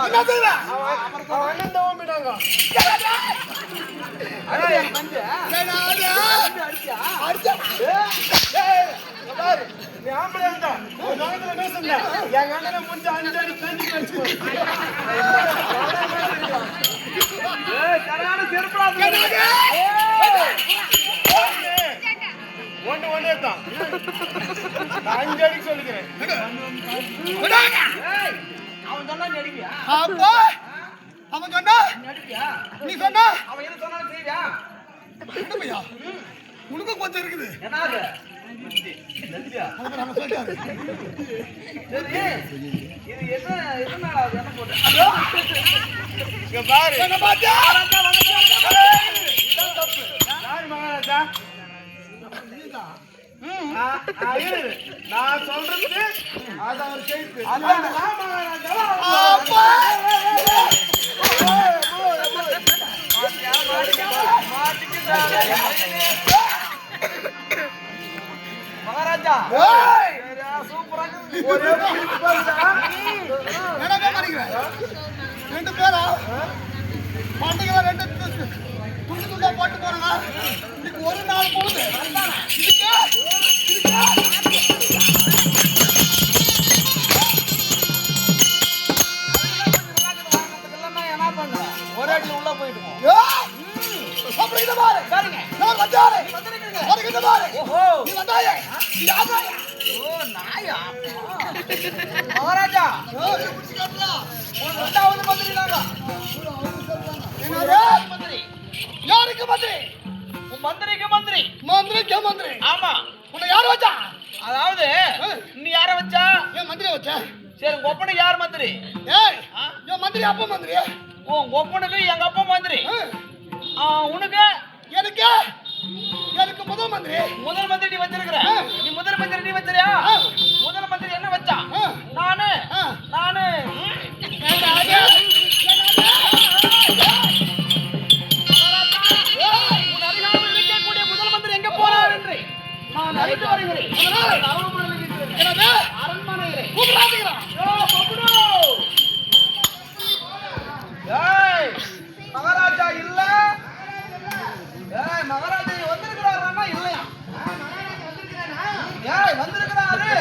என்ன செய்வேன்? அண்ணன் தவம் போயிட்டாங்க. பாரு நீ ஆம்பளை இருந்தா ஒரு நாளைக்கு பேசுங்க என் அண்ணனை முடிஞ்ச 5 அடி கஞ்சி வச்சுக்கோ. சரியான செருப்பா ஒண்ணே தான் 5 அடி சொல்லிக்கிறேன். அவன் சொன்னா நடிப்பியா? அப்பா அவன் சொன்னா நடிப்பியா? நீ சொன்னா அவன் என்ன சொன்னாலும் செய்வியா? என்னப்பையா உனக்கு கொஞ்சம் இருக்குது. என்னது நடிப்பியா? அத நம்ம சொல்றாரு. சரி இது என்ன மேல என்ன போடு? இங்க பாரு என்ன பாத்தியா? இதான் தப்பு. யார் மகாராஜா? நான் சொல்றது அது அவர் செய்து மகாராஜா சூப்பரா ரெண்டு பேரா பண்டிகை ரெண்டு துண்டு துண்டா போட்டு போறாங்க. இன்னைக்கு ஒரு நாள் போகுது. ஒரு அடி உள்ள போயிடுவோம். மகாராஜா யாருக்கு மந்திரி? மந்திரிக்கு மந்திரி. மந்திரிக்கு மந்திரி. ஆமா. உன்னை யார வச்சா? அதாவது நீ யார வச்சா? ஏன் மந்திரி வச்சா? சரி ஒப்பனுக்கு யார் மந்திரி? ஏய் ஏன் மந்திரி அப்பா மந்திரி? ஓ ஒப்பனுக்கு எங்க அப்பா மந்திரி. உனக்கு எனக்கு எனக்கு முதல் மந்திரி. முதல் மந்திரி நீ வச்சிருக்கிற. நீ முதல் மந்திரி நீ வச்சிரியா? முதல் மந்திரி என்ன வச்சா? நானு நானு நான் அறிந்து வருகிறேன். அரண்மனையிலே மகாராஜா இல்ல. மகாராஜா வந்திருக்கிறாரா இல்லையா? வந்திருக்கிறாரு.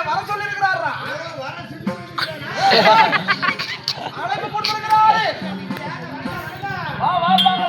வர சொல்லி இருக்கிறாரா? அழைப்பு கொடுத்திருக்கிறாரு. வா வா பாங்க.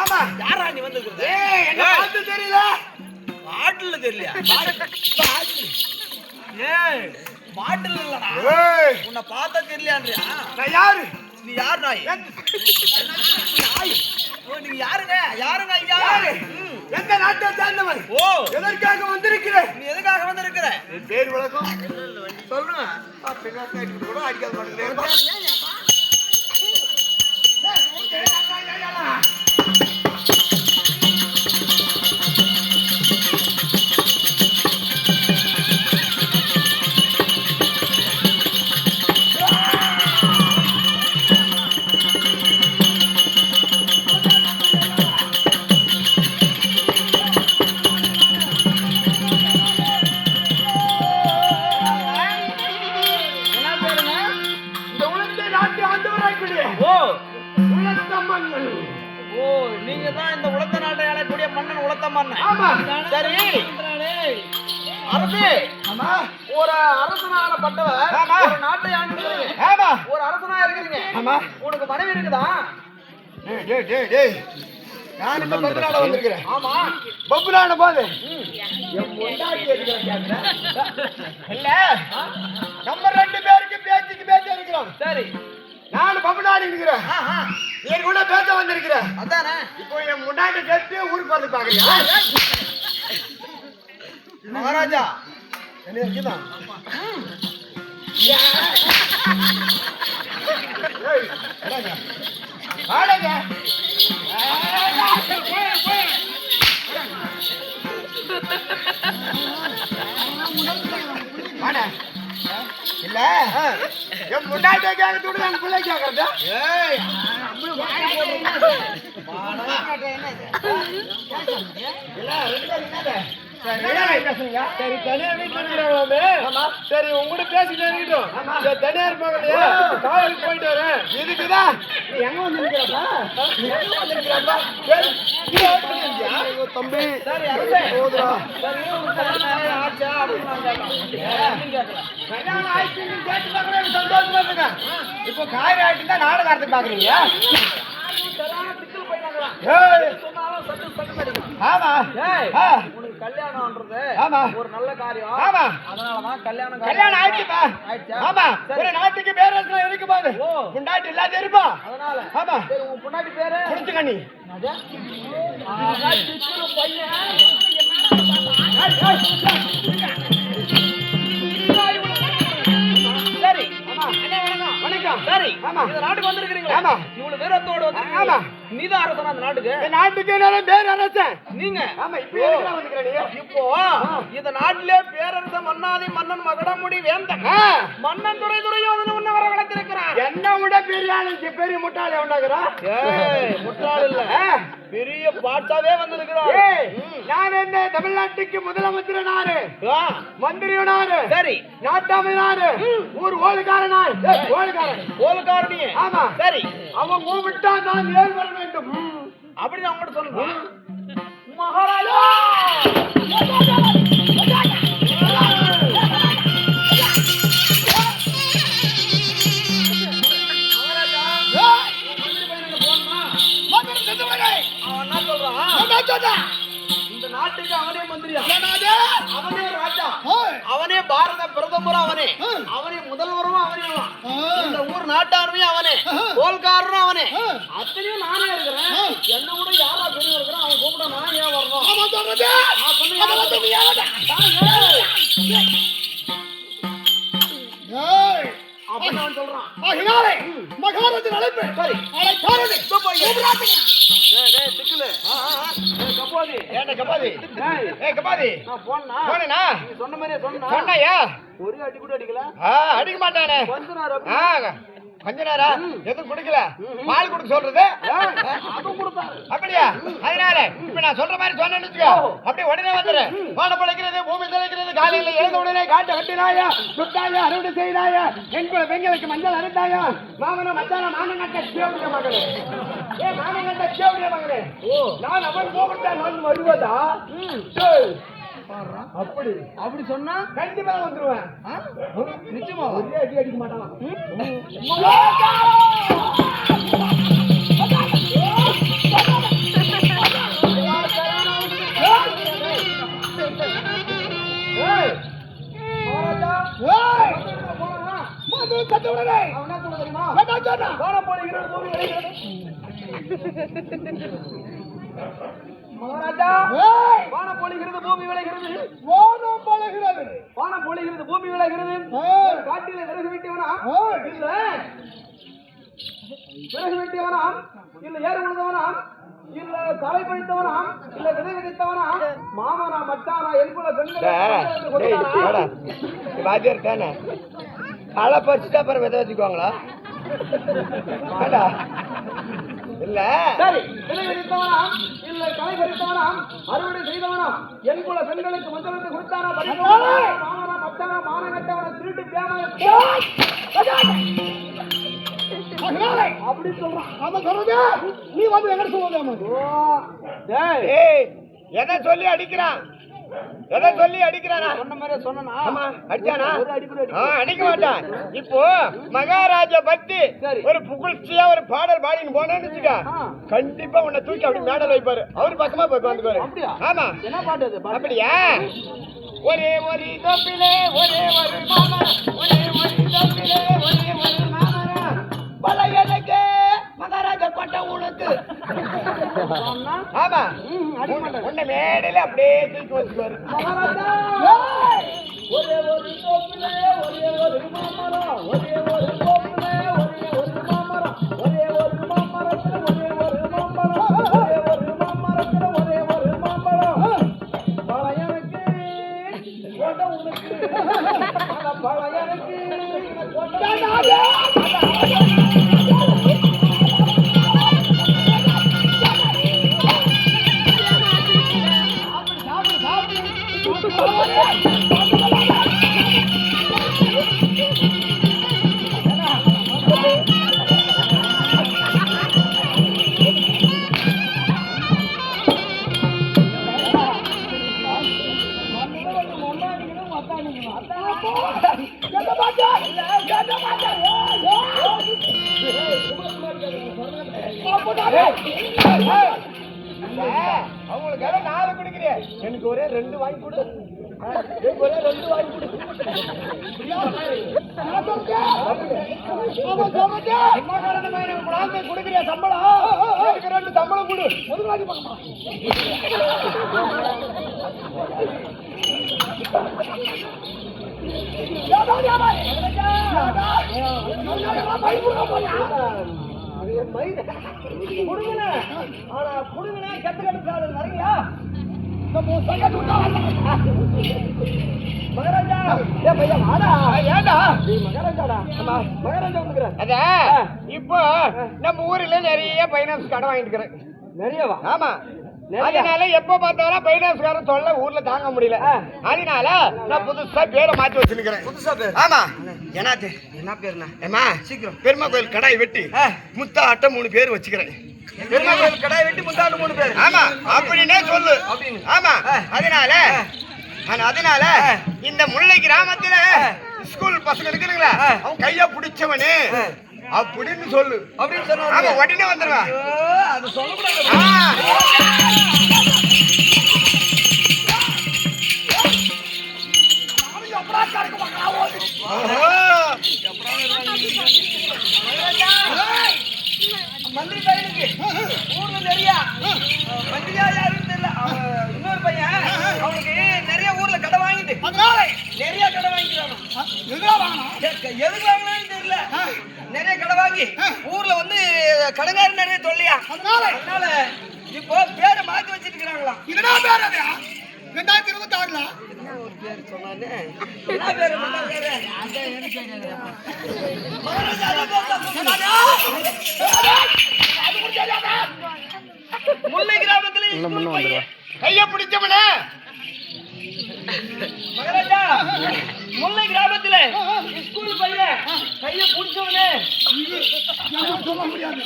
ஆமா. யாரா நீ வந்திருக்கிறது? என்ன பார்த்து தெரியல. பாட்டில் தெரியலையா? ஏய் பாட்டில் இல்லடா. உன்னை பார்த்தா தெரியலையான்றியா? நான் யாரு? நீ யார் நாய்? நாய். ஓ நீங்க யாருங்க? யாருங்க ஐயா? எந்த நாட்டை சேர்ந்தவன்? ஓ எதற்காக வந்திருக்கிறேன்? நீ எதுக்காக வந்திருக்கிற? என் பேர் விளக்கம் சொல்லுங்க. கூட அடிக்காத மாட்டேங்கிறேன். ஓ நீங்க தான் இந்த உலத்த நாட்டை ஆளக்கூடிய மன்னன் உலத்த மன்னன். ஆமா. சரி அரசு. ஆமா. ஒரு அரசனாகப்பட்டவர். ஆமா. ஒரு நாட்டை ஆண்டுகிறீங்க. ஆமா. ஒரு அரசனா இருக்கிறீங்க. ஆமா. உனக்கு மனைவி இருக்குதா? நான் இந்த பம்புநாட வந்திருக்கிறேன். ஆமா. பம்புநாட போது என் பொண்டாட்டி இருக்கிறேன். இல்ல நம்ம 2 பேருக்கு பேச்சுக்கு பேச்ச இருக்கிறோம். சரி நான் பம்புநாடு இருக்கிறேன். நீ கூட பேச வந்திருக்கிறேன். அதானே. இப்போ என் முன்னாடி கேட்டு ஊருக்கு வந்து பாக்குறியா? மகாராஜா என்ன இருக்குதான்? ஆடுங்க. இல்ல என் முன்னாடி கேட்கறது என் பிள்ளை கேட்கறது. ஏய் சரி தனியா வீட்டுல இருக்கிறாங்க. சரி உங்ககிட்ட பேசிட்டு இருக்கட்டும். தனியா இருப்பாங்க இல்லையா? காலைக்கு போயிட்டு வரேன். இதுக்குதான் நீ எங்க வந்து நிற்கிறப்பா? தம்பி சரி அரசே. போதுடா. சரி உங்களுக்கு கல்யாணம் ஆச்சா அப்படின்னு நான் கேட்கறேன். கல்யாணம் ஆயிடுச்சுன்னு கேட்டு பாக்குறேன். சந்தோஷமா இருக்குங்க. இப்போ காய் ஆயிட்டு தான் நாடகத்துக்கு பாக்குறீங்க. ஆமா. உனக்கு கல்யாணம்ன்றது ஆமா. ஒரு நல்ல காரியம். ஆமா. அதனாலதான் கல்யாணம் கல்யாணம் ஆயிடுச்சுப்பா. ஆயிடுச்சா? ஆமா. ஒரு நாட்டுக்கு பேரரசு இருக்கு பாரு. ஓ. முன்னாடி இல்லாத இருப்பா. அதனால ஆமா. சரி உன் பொண்டாட்டி பேரு? குடிச்சுக்கண்ணி. சரி வணக்கம். சரி ஆமா. இந்த நாட்டுக்கு வந்திருக்கீங்களா? ஆமா. இவ்வளவு வீரத்தோட வந்திருக்கீங்க. ஆமா. நீதான் அரசனா அந்த நாட்டுக்கு? இந்த நாட்டுக்கு நான் பேரரசன். நீங்க ஆமா. இப்போ எதுக்கு வந்துக்கிறேன் நீ? இப்போ இந்த நாட்டிலே பேரரச மன்னாதி மன்னன் மகடமுடி வேந்தன் மன்னன் துறை துறையோதன உன்ன வர வளர்த்திருக்கிறான். என்ன விட பெரிய ஆளு பெரிய முட்டாளே உண்டாக்குறா? ஏய் முட்டாள் இல்ல, பெரிய பாட்சாவே வந்திருக்கிறான். நான் என்ன தமிழ்நாட்டுக்கு முதலமைச்சர் நாரு, மந்திரி நாரு, சரி நாட்டாமை நாரு, ஊர் ஓலுக்காரன் நாரு. ஓலுக்காரன் ஓலுக்காரனி. ஆமா. சரி அவன் கூப்பிட்டா நான் ஏன் வர வேண்டும் அப்படி நான் உங்கள்கிட்ட சொல்றேன். மகாராஜா இந்த நாட்டுக்கு அவனே மந்திரியா, அவனே ராஜா, அவனே பாரத பிரதமரும் அவனே, அவனே முதல்வரும் அவனே, இந்த ஊர் நாட்டாருமே அவனே, கோல்காரரும் அவனே, அத்தனையும் நானே இருக்கிறேன். என்ன கூட யாரா பெரிய இருக்கிறான், அவன் கூப்பிட நான் ஏன் வரணும்? அப்படின்னு அவன் சொல்றான். மகாராஜன் அழைப்பு. சரி கபாதி ஏன்டா கபாதி? ஏய் கபாதி, நான் போனா போனேனா? நீ சொன்ன மாதிரியே சொன்னா சொன்னையா? ஒரே அடி கூட அடிக்கல. அடிக்க மாட்டானே. கொஞ்ச நேரம் கொஞ்ச நேரம் எதுவும் குடிக்கல, பால் குடுக்க சொல்றது. அதுவும் கொடுத்தாரு. அப்படியா? அதனால இப்ப நான் சொல்ற மாதிரி சொன்னேன்னு வச்சுக்கோ, அப்படியே உடனே வந்துரு. வானம் பழைக்கிறது, பூமி தலைக்கிறது, காலையில எழுந்த உடனே காட்டை கட்டினாயா, சுட்டாயா, அறுவடை செய்தாயா, பெண்குல பெண்களுக்கு மஞ்சள் அரைத்தாயா, மாமன மச்சான மாமன் கட்ட சேவுடைய மகளே, மாமன் கட்ட சேவுடைய மகளே, நான் அவன் கூப்பிட்டா நான் வருவதா? அப்படி அப்படி சொன்னா கண்டிப்பா வந்துருவேன். நிச்சயமா ஒரே அடி அடிக்க மாட்டான். மகாராஜா மகாராஜா ஏய், வானம் பொழிகிறது பூமி விளைகிறது வானம் பழகிறது. வானம் பொழிகிறது பூமி விளைகிறது ஏய், காட்டில விறகு வெட்டியவனா ஏய், இல்ல விறகு வெட்டியவனாம் இல்ல ஏறு உழுதவனாம் இல்ல களை பறித்தவனாம் இல்ல விதை விதைத்தவனா மாமனா மச்சானா என்புல பெண்கள் வாத்தியார் தானே களை பறிச்சுட்டா அப்புறம் விதை வச்சுக்குவாங்களா? இல்ல சரி விதை விதைத்தவனாம் இல்ல களை பறித்தவனாம் அறுவடை செய்தவனாம் என்புல பெண்களுக்கு மந்திரத்தை கொடுத்தானா மாமனா மச்சானா மானகட்டவன திருட்டு அப்படி சொல்றான். அவன் சொல்றது நீ வந்து எங்க சொல்லுவாங்க? எதை சொல்லி அடிக்கிறான்? எதை சொல்லி அடிக்கிறானா? சொன்ன மாதிரி சொன்னா ஆமா, அடிச்சானா? ஒரு அடி கூட அடிக்க மாட்டான். இப்போ மகாராஜா பத்தி சரி. ஒரு புகழ்ச்சியா ஒரு பாடல் பாடின்னு போனேன்னு வச்சுக்க, கண்டிப்பா உன்னை தூக்கி அப்படி மேடல் வைப்பாரு. அவரு பக்கமா போய் வந்துக்குவாரு. அப்படியா? ஆமா. என்ன பாட்டு அது? அப்படியா? ஒரே ஒரு தோப்பிலே ஒரே ஒரு மாமரம், ஒரே ஒரு தோப்பிலே ஒரே ஒரு மாமரம், பழையனுக்கு மகாராஜா கொட்ட உனக்கு. ஆமா, உன்னை மேடையில அப்படியே தூக்கி வச்சுக்குவாரு. மகாராஜா ஒரே ஒரு தோப்பிலே ஒரே ஒரு மாமரம், ஒரே ஒரு தோப்பிலே ஒரே ஒரு மாமரம், ஒரே ஒரு மாமரத்துல ஒரே ஒரு மாமரம், ஒரே ஒரு மாமரத்துல ஒரே ஒரு மாமரம், பழையனுக்கு கொட்ட உனக்கு, அந்த பழையனுக்கு அவங்களுக்கு 4 குடிக்கிறேன், எனக்கு ஒரே 2 வாங்கி கொடு. எனக்கு ஒரே 2 வாங்கி கொடு. குடுக்கிறியா சம்பளம்? எனக்கு 2 சம்பளம் கொடு. முதலாளி பக்கமா குடுங்கண்ணே. ஆனா குடுங்கண்ணே கெட்ட கெடுக்காது நிறையா மகாராஜா. ஏ பையா வாடா. ஏண்டா மகாராஜாடா. மகாராஜா வந்துக்கிறேன். அத இப்போ நம்ம ஊர்ல நிறைய பைனான்ஸ் கடன் வாங்கிட்டு இருக்கிறேன். நிறையவா? ஆமா. அதனால எப்ப பார்த்தாலும் பைனான்ஸ்காரன் தொல்லை ஊர்ல தாங்க முடியல. அதனால நான் புதுசா பேரை மாத்தி வச்சிருக்கிறேன். புதுசா பேர்? ஆமா. என்னாச்சு? என்ன பேருண்ணா? ஏமா சீக்கிரம். பெருமா கோயில் கடாய் வெட்டி முத்தா அட்டை 3 பேர் வச்சுக்கிறேன். பெருமா கோயில் கடாய் வெட்டி முத்தாண்டு 3 பேர். ஆமா, அப்படின்னே சொல்லு. அப்படின்னு. ஆமா. அதனால இந்த முல்லை கிராமத்துல ஸ்கூல் பசங்க இருக்குங்களா, அவன் கைய பிடிச்சவனு அப்படின்னு சொல்லு. அப்படின்னு சொன்னா ஆமா, உடனே வந்துருவா. அது சொல்லக்கூடாது. மந்திரி பையனுக்கு ஊர்ல நிறைய மந்திரியா யாருன்னு தெரியல. இன்னொரு பையன் அவனுக்கு நிறைய ஊர்ல கடை வாங்கிட்டு நிறைய கடை வாங்கிக்கிறான். எதுக்கு வாங்கினான்னு தெரியல. நிறைய கடை வாங்கி ஊர்ல வந்து கடங்காரன் நிறைய தொல்லையா. அதனால இப்போ பேரை மாத்தி வச்சிட்டு இருக்கிறாங்களாம். 2026 ஒரு பேர் சொன்னானே. என்ன பேரு? முல்லை கிராமத்துல கைய பிடிச்சவனே மகாராஜா. முல்லை கிராமத்துல ஸ்கூல் பையன் கைய பிடிச்சவனே சொல்ல முடியாது.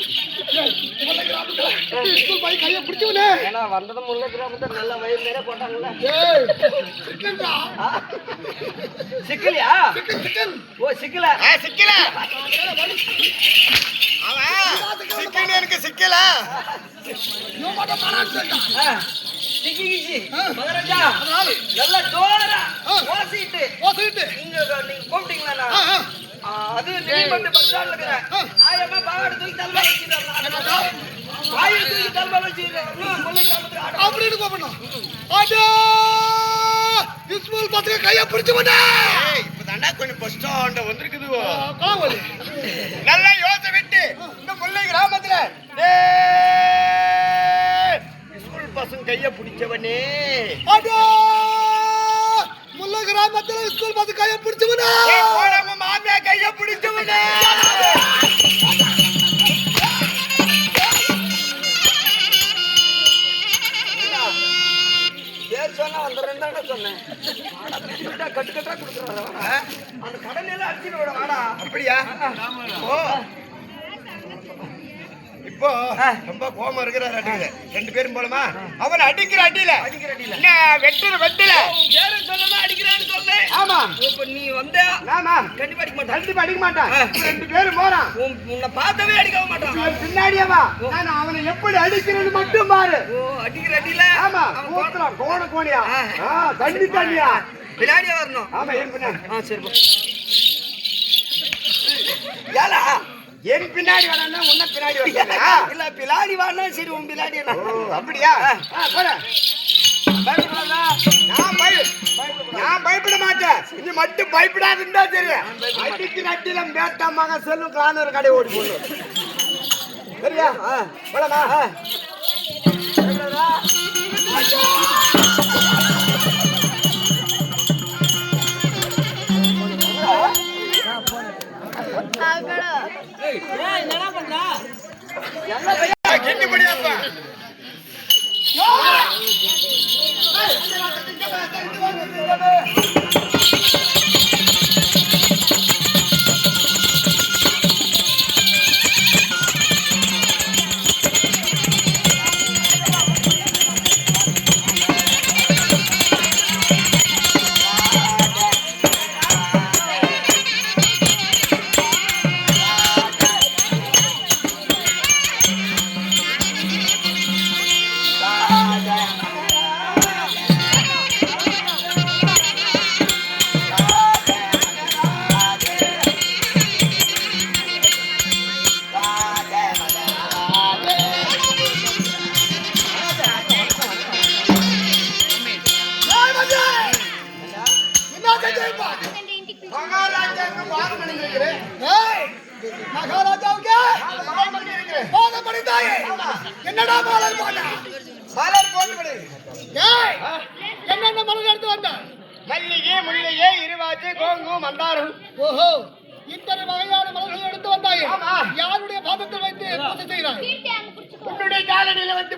ஸ்கூல் பை கைய பிடிச்சவனே ஏன்னா வந்தது முல்லை கிராமத்துல நல்ல வயிறு நிறைய போட்டாங்கல்ல. சிக்கலையா? ஓ சிக்கல. சிக்கல அவன் சிக்கல் எனக்கு சிக்கல சிக்கிக்கிச்சு. மகாராஜா நல்ல டோலரா ஓசிட்டு நீங்க கூப்பிட்டீங்களா? அது நீ மட்டும் பஸ் ஸ்டாண்ட்ல இருக்கிற ஆயமா பாவாடை தூக்கி தள்ள வச்சிருக்காங்க. வாயை தூக்கி தலை வச்சுக்கிறேன் முல்லை கிராமத்துக்கு ஆட்டம் அப்படின்னு கூப்பிடணும். அடே இஸ்மாயில் பசங்க கையை பிடிச்சு விட்டா. இப்பதாண்டா கொஞ்சம் பஸ்டாண்ட வந்திருக்குது காவலி நல்லா யோசனை விட்டு இந்த முல்லை கிராமத்துல ஸ்கூல் பசங்க கைய பிடிச்சவனே அடே முல்லை கிராமத்துல ஸ்கூல் பசங்க கையை பிடிச்சு விட்டா. மாமியா கைய பிடிச்சவனே சொன்னா அந்த ரெண்டாண்ட சொன்னேன் கட்டு கட்டா கொடுக்குறாரு அந்த கடனை எல்லாம் அடிச்சுட்டு விட வாடா அப்படியா ஓ இப்போ ரொம்ப கோபம் இருக்கிறாரு அடிக்கல 2 பேரும் போலமா அவன் அடிக்கிற அடியில வெட்டுற வெட்டில பேரும் சொன்னா அடிக்கிறான்னு சொன்னேன் ஆமா இப்ப நீ வந்த ஆமா கண்டிப்பா அடிக்க மாட்டான் 2 பேரும் போறான் உன்னை பார்த்தவே அடிக்க மாட்டான் பின்னாடியே வா நான் அவனை எப்படி அடிக்கிறேன்னு மட்டும் பாரு ஓ அடிக்கிற அடியில ஆமா கோத்தலாம் கோணியா தண்ணியா பின்னாடியே வரணும் ஆமா ஏன் பின்னாடி சரி ஏலா என் பின்னாடி வரணும் உன்ன பின்னாடி வரணும் இல்ல பின்னாடி வரணும் சரி உன் பின்னாடி அப்படியா போறேன் நான் பயப்பட மாட்டேன் நீ மட்டும் பயப்படாதுன்னா சரி அடிக்கு நட்டில மேட்டாமாக செல்லும் காணொரு கடை ஓடி போடும் சரியா போலமா என்னடா மலர் போட்ட மலர் போட்டு என்னென்ன மலர் எடுத்து வந்த மல்லிகை முல்லையே இருவாச்சு கோங்கு மந்தாரம் ஓஹோ இத்தனை வகையான மலர்கள் எடுத்து வந்தாயே யாருடைய பாதத்தில் வைத்து பூஜை செய்கிறாய் உன்னுடைய காலடியில வந்து